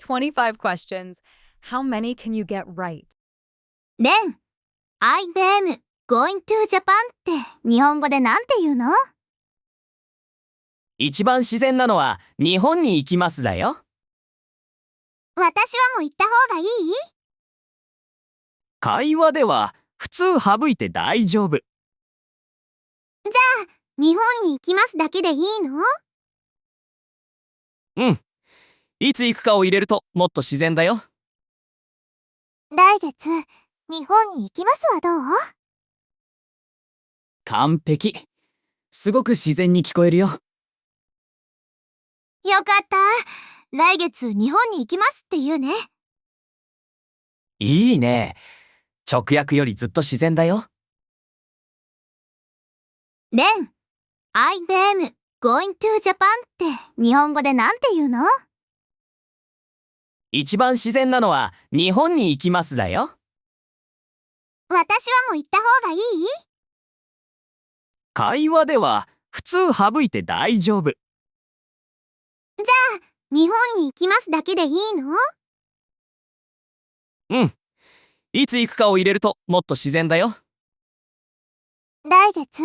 25 questions. How many can you get right? レン、I'm going to Japan って日本語でなんて言うの？一番自然なのは日本に行きますだよ。私はもう行った方がいい？会話では普通省いて大丈夫。日本に行きますだけでいいの？うん。いつ行くかを入れるともっと自然だよ。来月、日本に行きますはどう？完璧。すごく自然に聞こえるよ。よかった。来月日本に行きますって言うね。いいね。直訳よりずっと自然だよ。レン、I'm going to Japan って日本語でなんて言うの？一番自然なのは日本に行きますだよ。私はもう行った方がいい？会話では普通省いて大丈夫。日本に行きますだけでいいの？うん。いつ行くかを入れるともっと自然だよ。来月、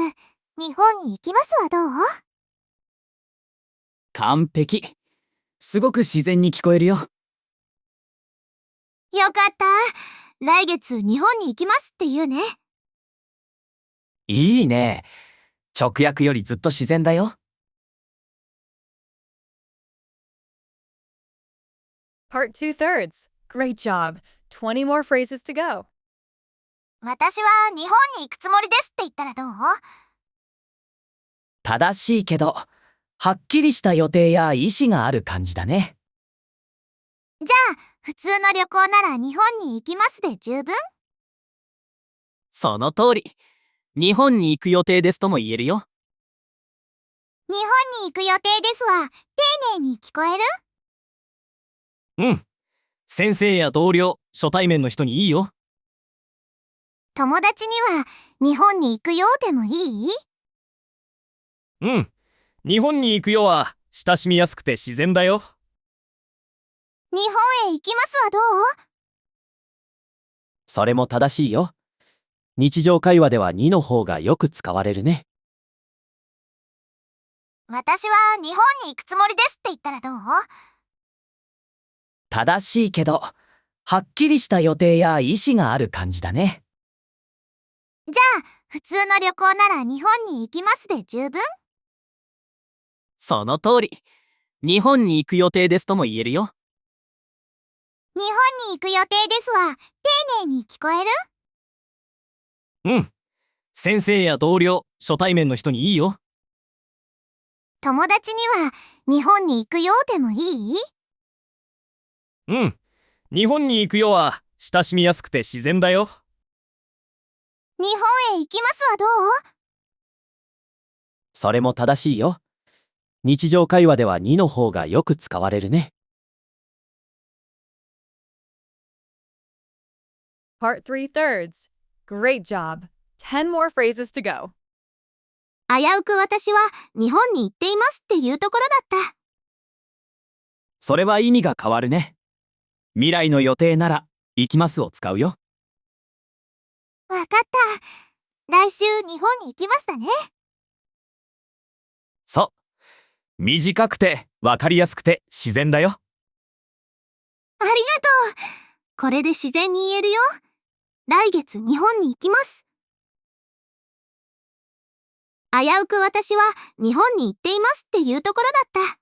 日本に行きますはどう？完璧。すごく自然に聞こえるよ。よかった。来月日本に行きますって言うね。いいね。直訳よりずっと自然だよ。Part 2/3. Great job. 20 more phrases to go. 私は日本に行くつもりですって言ったらどう？正しいけど、はっきりした予定や意思がある感じだね。普通の旅行なら日本に行きますで十分？その通り。日本に行く予定ですとも言えるよ。日本に行く予定ですは丁寧に聞こえる？うん。先生や同僚、初対面の人にいいよ。友達には日本に行くよでもいい？うん。日本に行くよは親しみやすくて自然だよ。日本へ行きますはどう？それも正しいよ。日常会話ではにの方がよく使われるね。私は日本に行くつもりですって言ったらどう？正しいけど、はっきりした予定や意思がある感じだね。普通の旅行なら日本に行きますで十分？その通り。日本に行く予定ですとも言えるよ。日本に行く予定ですは丁寧に聞こえる？うん。先生や同僚、初対面の人にいいよ。友達には日本に行くよでもいい？うん。日本に行くよは親しみやすくて自然だよ。日本へ行きますはどう？それも正しいよ。日常会話ではにの方がよく使われるね。Part 3/3. Great job. 10 more phrases to go. 危うく私は日本に行っていますっていうところだった。それは意味が変わるね。未来の予定なら、行きますを使うよ。わかった。来週日本に行きますだね。そう。短くて、わかりやすくて自然だよ。ありがとう。これで自然に言えるよ。来月日本に行きます。危うく私は日本に行っていますっていうところだった。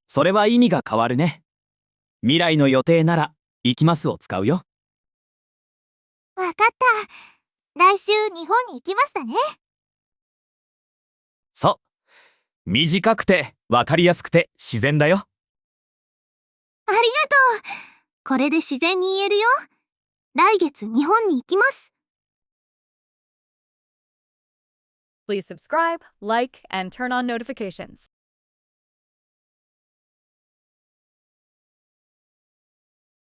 それは意味が変わるね。未来の予定なら、行きますを使うよ。わかった。来週日本に行きますだね。そう。短くて、わかりやすくて自然だよ。ありがとう。これで自然に言えるよ。来月日本に行きます。Please subscribe, like, and turn on notifications.